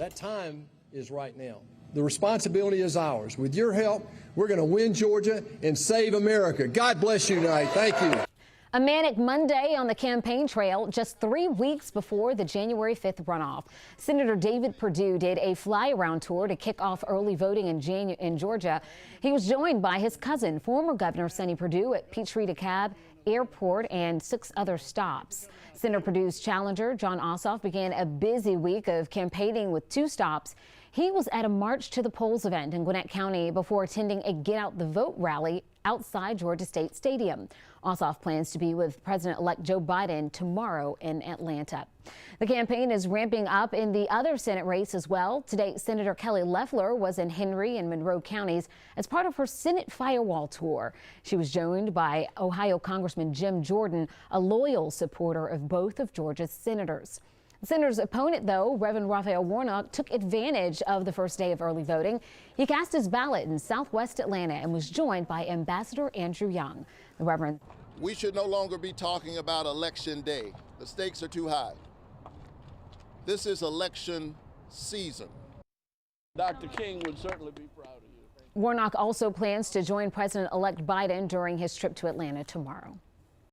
That time is right now. The responsibility is ours. With your help, we're going to win Georgia and save America. God bless you tonight. Thank you. A manic Monday on the campaign trail just 3 weeks before the January 5th runoff. Senator David Perdue did a fly-around tour to kick off early voting in Georgia. He was joined by his cousin, former Governor Sonny Perdue, at Peachtree DeKalb Airport and 6 other stops. Senator Perdue's challenger, Jon Ossoff, began a busy week of campaigning with 2 stops. He was at a March to the Polls event in Gwinnett County before attending a Get Out the Vote rally outside Georgia State Stadium. Ossoff plans to be with President-elect Joe Biden tomorrow in Atlanta. The campaign is ramping up in the other Senate race as well. Today, Senator Kelly Loeffler was in Henry and Monroe counties as part of her Senate Firewall tour. She was joined by Ohio Congressman Jim Jordan, a loyal supporter of both of Georgia's senators. The senator's opponent, though, Reverend Raphael Warnock, took advantage of the first day of early voting. He cast his ballot in southwest Atlanta and was joined by Ambassador Andrew Young. The Reverend. We should no longer be talking about Election Day. The stakes are too high. This is election season. Dr. King would certainly be proud of you. Warnock also plans to join President-elect Biden during his trip to Atlanta tomorrow.